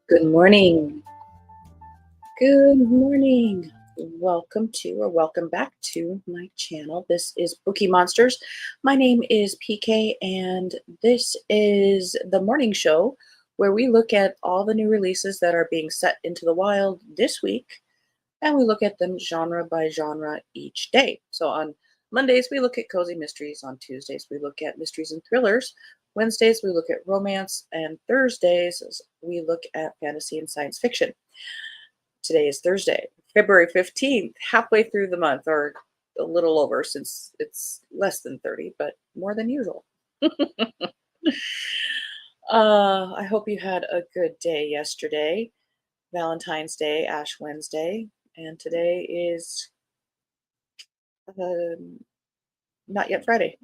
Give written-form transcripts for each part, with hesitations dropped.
Good morning. Good morning. Welcome back to my channel. This is Bookeemonsters. My name is PK, and this is the morning show where we look at all the new releases that are being set into the wild this week, and we look at them genre by genre each day. So on Mondays, we look at cozy mysteries. On Tuesdays, we look at mysteries and thrillers. Wednesdays, we look at romance. And Thursdays, we look at fantasy and science fiction. Today is Thursday, February 15th, halfway through the month, or a little over since it's less than 30, but more than usual. I hope you had a good day yesterday. Valentine's Day, Ash Wednesday, and today is not yet Friday.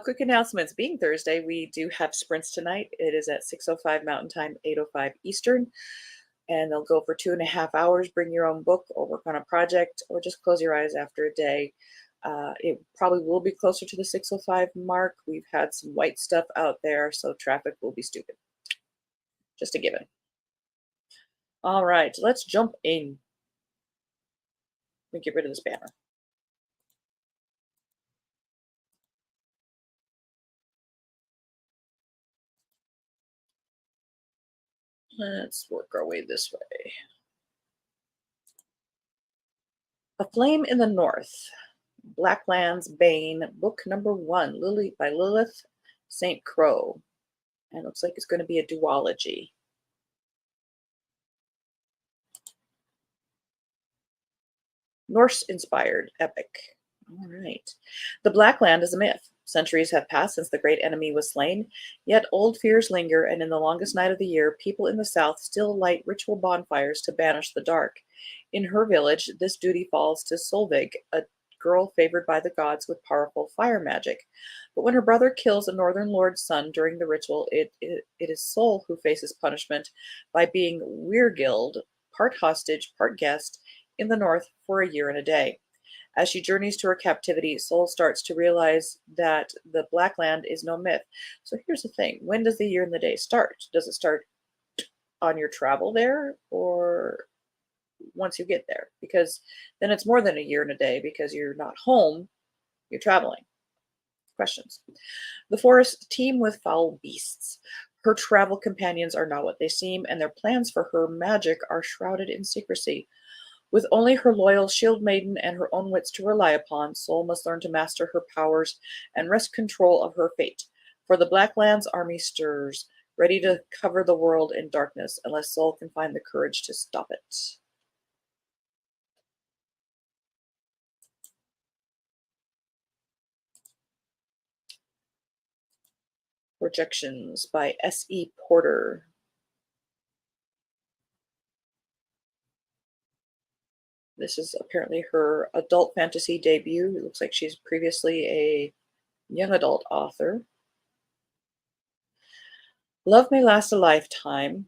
Quick announcements. Being Thursday, we do have sprints tonight. It is at 6:05 Mountain Time, 8:05 Eastern, and they'll go for 2.5 hours. Bring your own book or work on a project, or just close your eyes after a day. It probably will be closer to the 6:05 mark. We've had some white stuff out there, so traffic will be stupid. Just a given. All right, let's jump in. Let me get rid of this banner. Let's work our way this way. A Flame in the North, Blackland's Bane, book number 1, Lily by Lilith St. Crow. And it looks like it's going to be a duology. Norse-inspired epic. All right. The Black Land is a myth. Centuries have passed since the great enemy was slain, yet old fears linger, and in the longest night of the year, people in the south still light ritual bonfires to banish the dark. In her village, this duty falls to Solveig, a girl favored by the gods with powerful fire magic. But when her brother kills a northern lord's son during the ritual, it is Sol who faces punishment by being Weirgild, part hostage, part guest, in the north for a year and a day. As she journeys to her captivity, Sol starts to realize that the Black Land is no myth. So here's the thing. When does the year and the day start? Does it start on your travel there, or once you get there? Because then it's more than a year and a day, because you're not home, you're traveling. Questions. The forest teem with foul beasts. Her travel companions are not what they seem, and their plans for her magic are shrouded in secrecy. With only her loyal shield maiden and her own wits to rely upon, Sol must learn to master her powers and wrest control of her fate. For the Blackland's army stirs, ready to cover the world in darkness, unless Sol can find the courage to stop it. Projections by S.E. Porter. This is apparently her adult fantasy debut. It looks like she's previously a young adult author. Love may last a lifetime,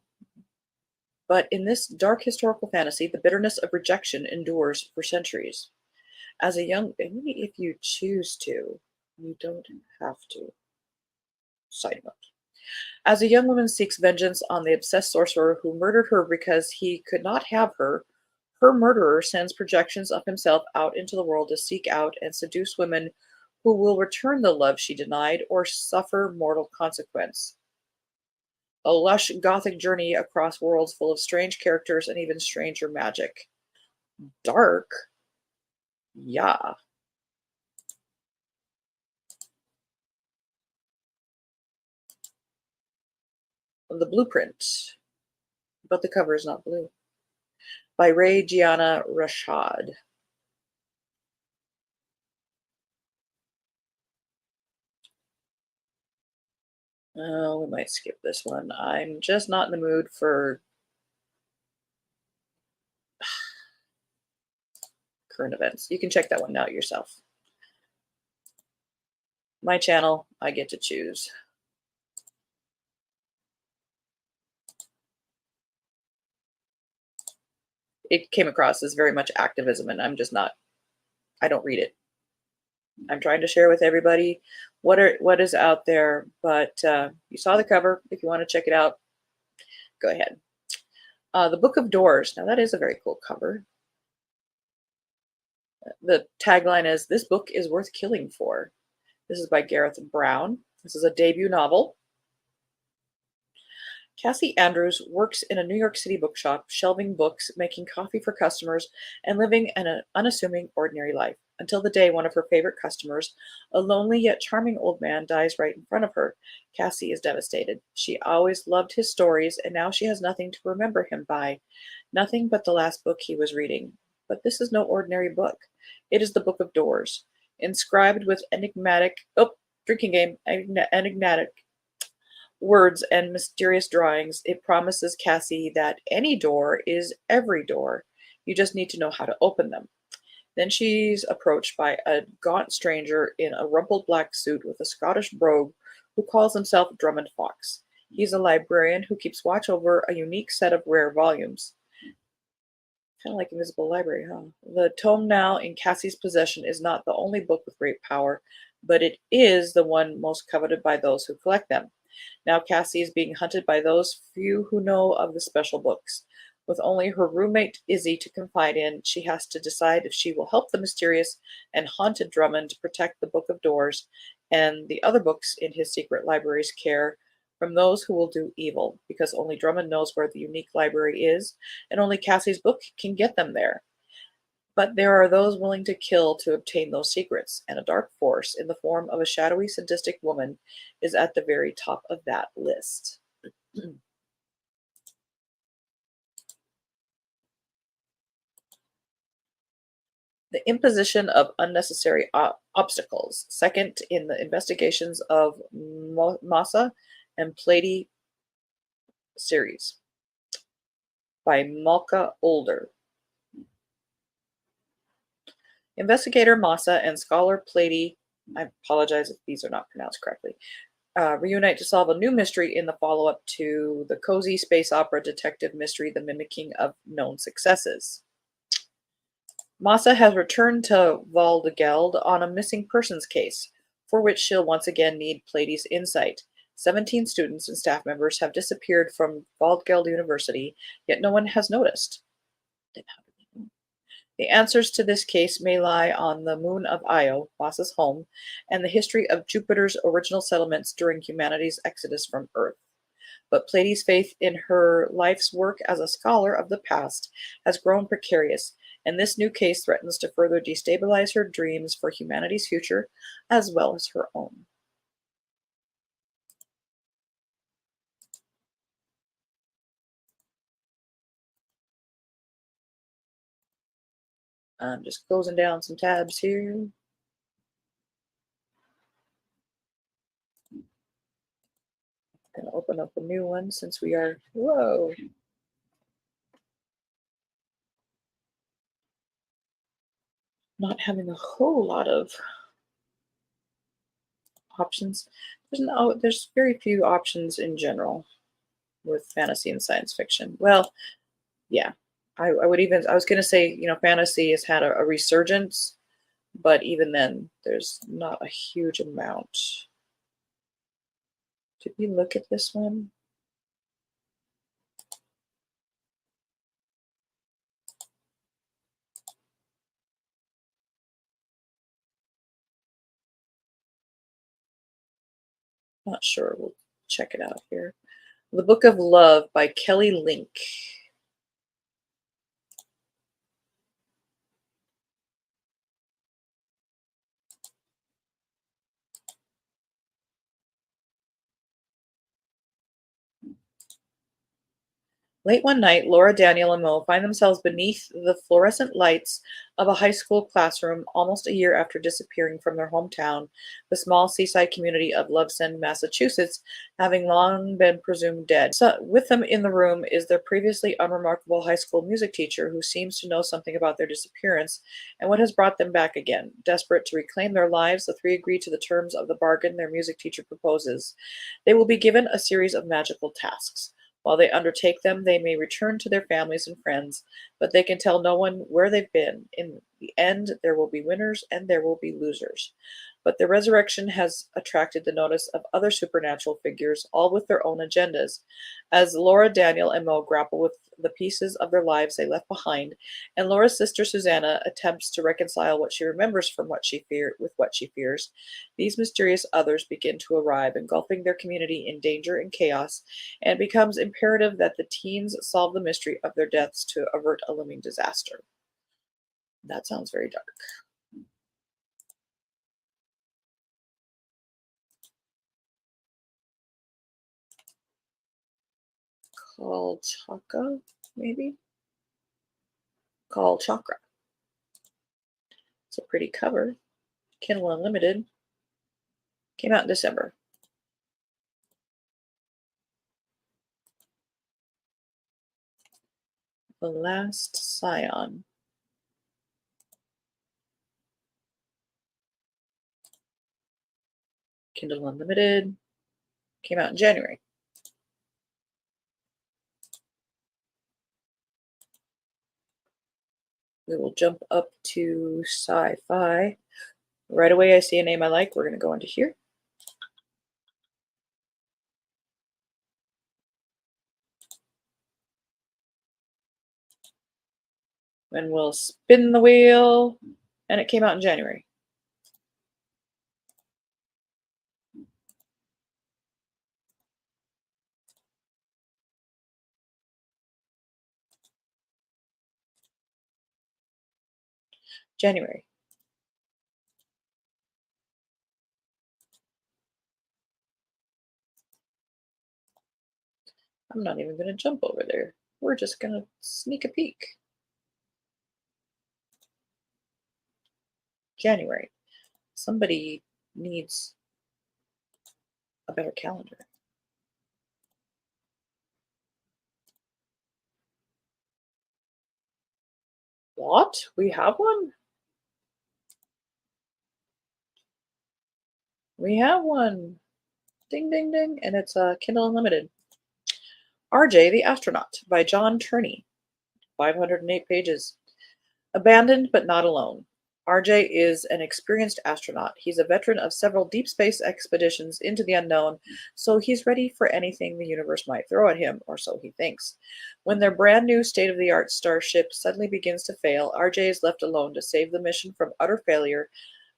but in this dark historical fantasy, the bitterness of rejection endures for centuries. As a young, if you choose to, you don't have to. Side note. As a young woman seeks vengeance on the obsessed sorcerer who murdered her because he could not have her, her murderer sends projections of himself out into the world to seek out and seduce women who will return the love she denied or suffer mortal consequence. A lush gothic journey across worlds full of strange characters and even stranger magic. Dark? Yeah. The blueprint, but the cover is not blue. By Ray Gianna Rashad. Oh, we might skip this one. I'm just not in the mood for current events. You can check that one out yourself. My channel, I get to choose. It came across as very much activism, and I'm just not, I don't read it. I'm trying to share with everybody what is out there, but you saw the cover. If you want to check it out, go ahead. The Book of Doors. Now that is a very cool cover. The tagline is, "This book is worth killing for." This is by Gareth Brown. This is a debut novel. Cassie Andrews works in a New York City bookshop, shelving books, making coffee for customers, and living an unassuming, ordinary life. Until the day one of her favorite customers, a lonely yet charming old man, dies right in front of her. Cassie is devastated. She always loved his stories, and now she has nothing to remember him by. Nothing but the last book he was reading. But this is no ordinary book. It is the Book of Doors, inscribed with drinking game, enigmatic words and mysterious drawings. It promises Cassie that any door is every door. You just need to know how to open them. Then she's approached by a gaunt stranger in a rumpled black suit with a Scottish brogue who calls himself Drummond Fox. He's a librarian who keeps watch over a unique set of rare volumes. Kind of like Invisible Library, huh? The tome now in Cassie's possession is not the only book with great power, but it is the one most coveted by those who collect them. Now Cassie is being hunted by those few who know of the special books. With only her roommate Izzy to confide in, she has to decide if she will help the mysterious and haunted Drummond protect the Book of Doors and the other books in his secret library's care from those who will do evil, because only Drummond knows where the unique library is, and only Cassie's book can get them there. But there are those willing to kill to obtain those secrets, and a dark force in the form of a shadowy, sadistic woman is at the very top of that list. The imposition of unnecessary obstacles, second in the investigations of Massa and Plady series by Malka Older. Investigator Massa and scholar Plady, I apologize if these are not pronounced correctly, reunite to solve a new mystery in the follow-up to the cozy space opera detective mystery, The Mimicking of Known Successes. Massa has returned to Valdegeld on a missing persons case, for which she'll once again need Plady's insight. 17 students and staff members have disappeared from Valdegeld University, yet no one has noticed. Then how do they know? The answers to this case may lie on the moon of Io, Massa's home, and the history of Jupiter's original settlements during humanity's exodus from Earth. But Plady's faith in her life's work as a scholar of the past has grown precarious, and this new case threatens to further destabilize her dreams for humanity's future as well as her own. I'm just closing down some tabs here. I'm going to open up a new one since we are, whoa, not having a whole lot of options. There's very few options in general with fantasy and science fiction. Well, yeah, I was going to say, fantasy has had a resurgence, but even then, there's not a huge amount. Did we look at this one? Not sure. We'll check it out here. The Book of Love by Kelly Link. Late one night, Laura, Daniel, and Mo find themselves beneath the fluorescent lights of a high school classroom almost a year after disappearing from their hometown, the small seaside community of Loveson, Massachusetts, having long been presumed dead. So, with them in the room is their previously unremarkable high school music teacher who seems to know something about their disappearance and what has brought them back again. Desperate to reclaim their lives, the three agree to the terms of the bargain their music teacher proposes. They will be given a series of magical tasks. While they undertake them, they may return to their families and friends, but they can tell no one where they've been. In the end, there will be winners and there will be losers. But the resurrection has attracted the notice of other supernatural figures, all with their own agendas. As Laura, Daniel, and Mo grapple with the pieces of their lives they left behind, and Laura's sister Susanna attempts to reconcile what she remembers from what she with what she fears, these mysterious others begin to arrive, engulfing their community in danger and chaos, and it becomes imperative that the teens solve the mystery of their deaths to avert a looming disaster. That sounds very dark. Called Chaka, maybe? Called Chakra. It's a pretty cover. Kindle Unlimited. Came out in December. The Last Scion. Kindle Unlimited. Came out in January. We will jump up to sci-fi. Right away, I see a name I like. We're going to go into here. And we'll spin the wheel. And it came out in January. January. I'm not even going to jump over there. We're just going to sneak a peek. January. Somebody needs a better calendar. What? We have one? We have one. Ding, ding, ding. And it's Kindle Unlimited. RJ the Astronaut by John Turney. 508 pages. Abandoned but not alone. RJ is an experienced astronaut. He's a veteran of several deep space expeditions into the unknown, so he's ready for anything the universe might throw at him, or so he thinks. When their brand new state-of-the-art starship suddenly begins to fail, RJ is left alone to save the mission from utter failure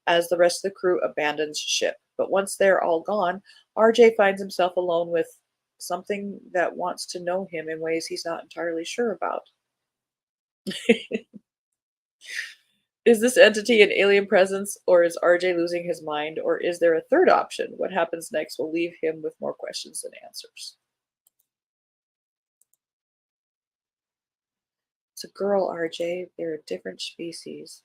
as the rest of the crew abandons ship. But once they're all gone, RJ finds himself alone with something that wants to know him in ways he's not entirely sure about. Is this entity an alien presence, or is RJ losing his mind, or is there a third option? What happens next will leave him with more questions than answers. It's a girl, RJ. They're a different species.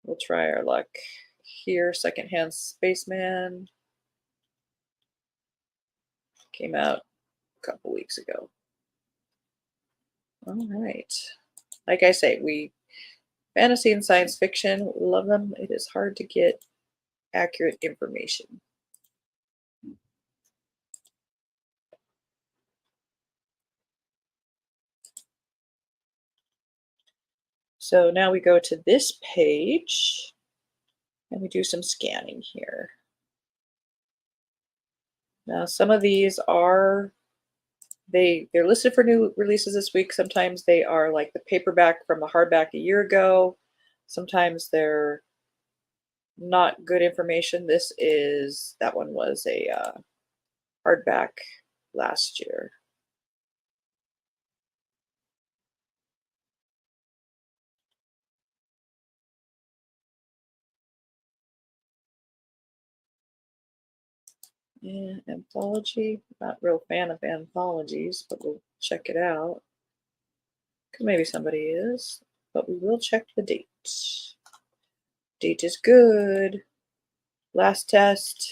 We'll try our luck here. Secondhand Spaceman. Came out a couple weeks ago. All right. Like I say, we fantasy and science fiction, love them. It is hard to get accurate information. So now we go to this page and we do some scanning here. Now some of these are they're listed for new releases this week. Sometimes they are like the paperback from the hardback a year ago. Sometimes they're not good information. That one was a hardback last year. Yeah, anthology. Not real fan of anthologies, but we'll check it out. Maybe somebody is, but we will check the date. Date is good. Last test.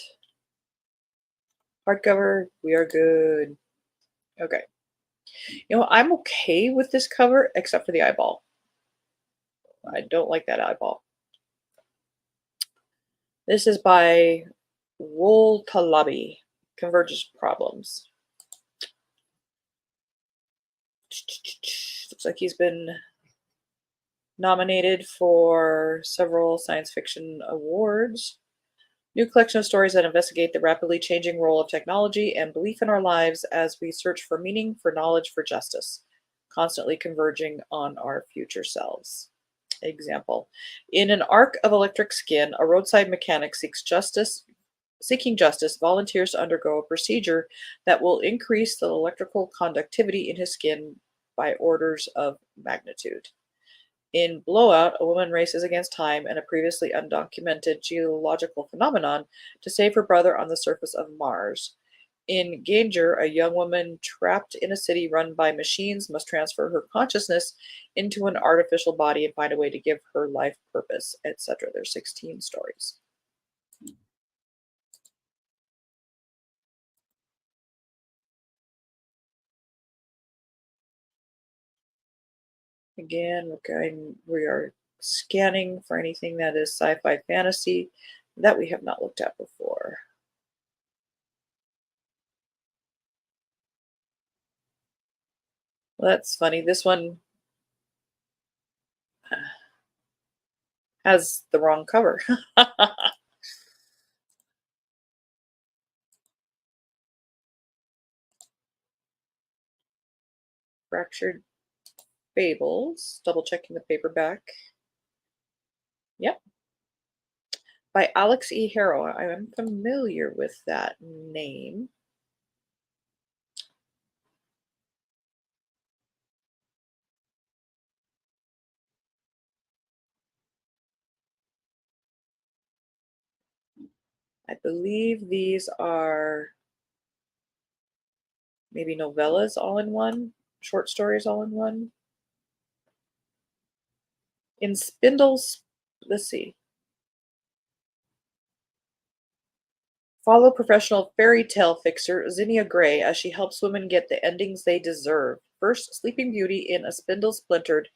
Hardcover, we are good. Okay. I'm okay with this cover except for the eyeball. I don't like that eyeball. This is by Wool Talabi, Convergence Problems. Looks like he's been nominated for several science fiction awards. New collection of stories that investigate the rapidly changing role of technology and belief in our lives as we search for meaning, for knowledge, for justice, constantly converging on our future selves. Example: in an arc of electric skin, a roadside mechanic seeking justice volunteers to undergo a procedure that will increase the electrical conductivity in his skin by orders of magnitude. In Blowout, a woman races against time and a previously undocumented geological phenomenon to save her brother on the surface of Mars. In Ganger, a young woman trapped in a city run by machines must transfer her consciousness into an artificial body and find a way to give her life purpose, etc. There's 16 stories. Again, we are scanning for anything that is sci-fi fantasy that we have not looked at before. Well, that's funny. This one has the wrong cover. Fractured Fables. Double checking the paperback. Yep. By Alex E. Harrow. I am familiar with that name. I believe these are maybe novellas all in one, short stories all in one. In Spindle's, let's see. Follow professional fairy tale fixer Zinnia Gray as she helps women get the endings they deserve. First, Sleeping Beauty in A Spindle Splintered,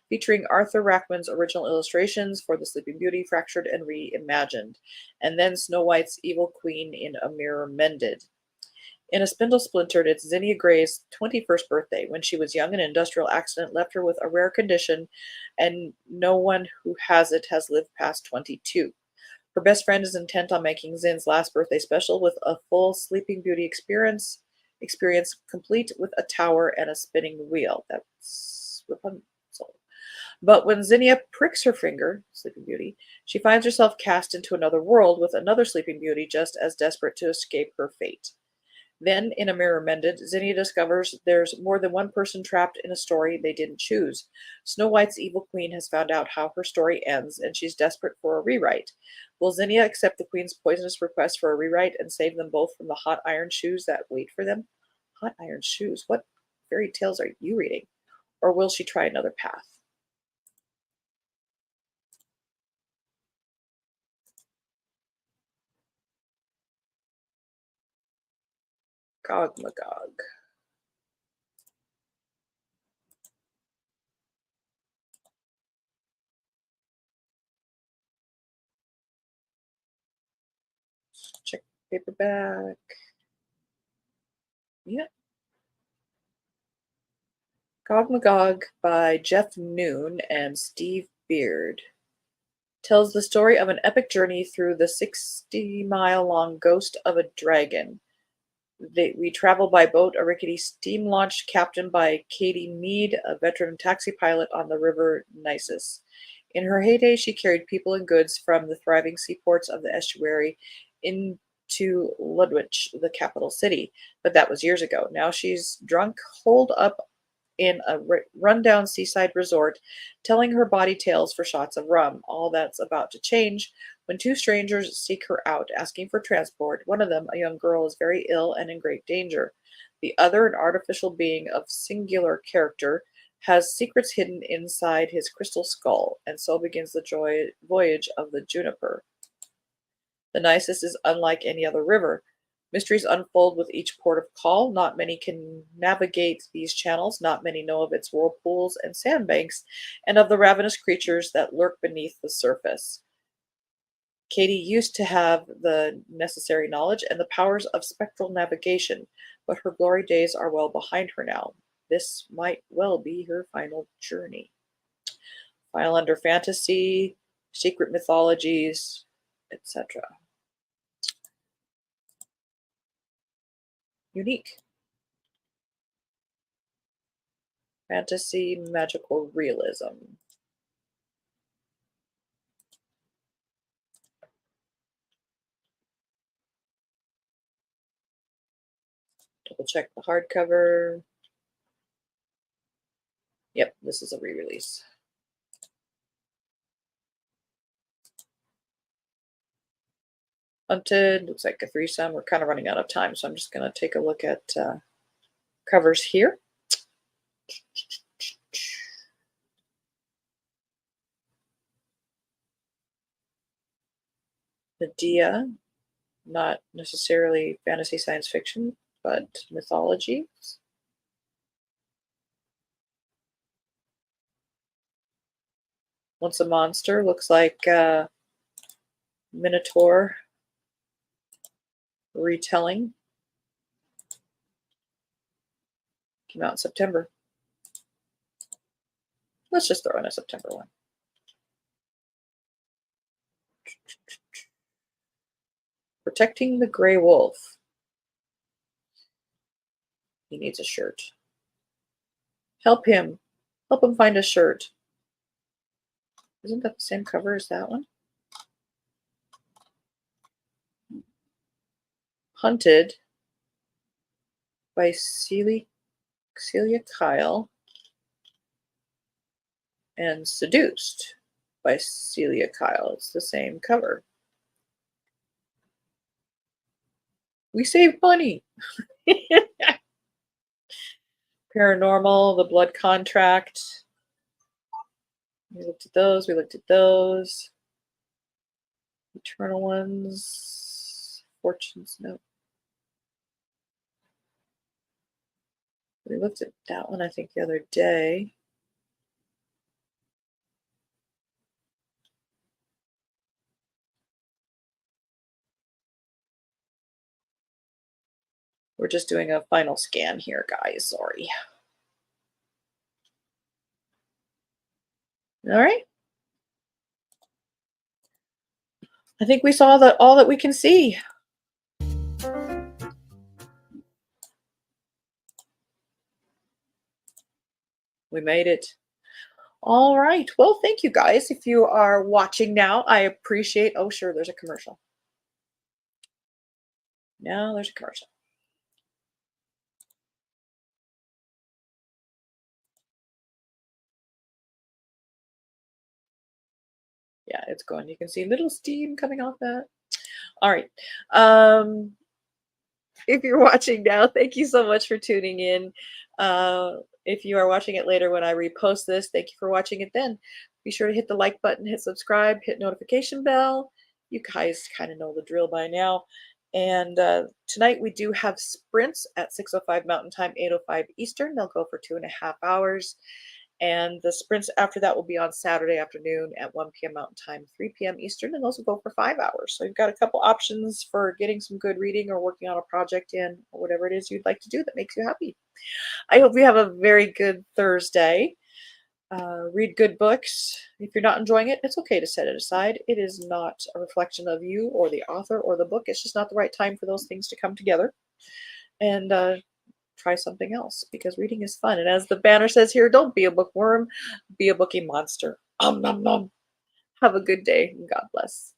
featuring Arthur Rackman's original illustrations for the Sleeping Beauty Fractured and Reimagined, and then Snow White's Evil Queen in A Mirror Mended. In A Spindle Splintered, it's Zinnia Gray's 21st birthday. When she was young, an industrial accident left her with a rare condition, and no one who has it has lived past 22. Her best friend is intent on making Zin's last birthday special with a full Sleeping Beauty experience complete with a tower and a spinning wheel. That's Rapunzel. But when Zinnia pricks her finger, Sleeping Beauty, she finds herself cast into another world with another Sleeping Beauty just as desperate to escape her fate. Then, in A Mirror Mended, Zinnia discovers there's more than one person trapped in a story they didn't choose. Snow White's evil queen has found out how her story ends, and she's desperate for a rewrite. Will Zinnia accept the queen's poisonous request for a rewrite and save them both from the hot iron shoes that wait for them? Hot iron shoes? What fairy tales are you reading? Or will she try another path? Gog Magog. Check paperback. Yep. Gog Magog by Jeff Noon and Steve Beard tells the story of an epic journey through the 60-mile-long ghost of a dragon. We travel by boat, a rickety steam launch captained by Katie Mead, a veteran taxi pilot on the river Nisus. In her heyday, she carried people and goods from the thriving seaports of the estuary into Ludwig, the capital city. But that was years ago. Now she's drunk, holed up in a rundown seaside resort, telling her body tales for shots of rum. All that's about to change when two strangers seek her out, asking for transport. One of them, a young girl, is very ill and in great danger. The other, an artificial being of singular character, has secrets hidden inside his crystal skull, and so begins the voyage of the Juniper. The Nisus is unlike any other river. Mysteries unfold with each port of call. Not many can navigate these channels. Not many know of its whirlpools and sandbanks, and of the ravenous creatures that lurk beneath the surface. Katie used to have the necessary knowledge and the powers of spectral navigation, but her glory days are well behind her now. This might well be her final journey. File under fantasy, secret mythologies, etc. Unique. Fantasy, magical realism. Double check the hardcover. Yep, this is a re-release. Hunted, looks like a threesome. We're kind of running out of time, so I'm just going to take a look at covers here. Medea, not necessarily fantasy science fiction, but mythology. Once a Monster, looks like Minotaur retelling. Came out in September. Let's just throw in a September one. Protecting the Gray Wolf. He needs a shirt. Help him. Help him find a shirt. Isn't that the same cover as that one? Hunted by Celia Kyle and Seduced by Celia Kyle. It's the same cover. We saved money. Paranormal, The Blood Contract. We looked at those. We looked at those. Eternal Ones. Fortune's Note. We looked at that one, I think, the other day. We're just doing a final scan here, guys. Sorry. All right. I think we saw all that we can see. We made it. All right. Well, thank you guys. If you are watching now, I appreciate. Oh, sure. There's a commercial. Now there's a commercial. Yeah, it's going. You can see little steam coming off that. All right. If you're watching now, thank you so much for tuning in. If you are watching it later when I repost this, thank you for watching it then. Be sure to hit the like button, hit subscribe, hit notification bell. You guys kind of know the drill by now. And tonight we do have sprints at 6:05 Mountain Time, 8:05 Eastern. They'll go for 2.5 hours. And the sprints after that will be on Saturday afternoon at 1 p.m. Mountain Time, 3 p.m. Eastern, and those will go for 5 hours. So you've got a couple options for getting some good reading or working on a project in, or whatever it is you'd like to do that makes you happy. I hope you have a very good Thursday. Read good books. If you're not enjoying it, it's okay to set it aside. It is not a reflection of you or the author or the book. It's just not the right time for those things to come together. And try something else, because reading is fun. And as the banner says here, don't be a bookworm, be a bookie monster. Nom, nom. Have a good day and God bless.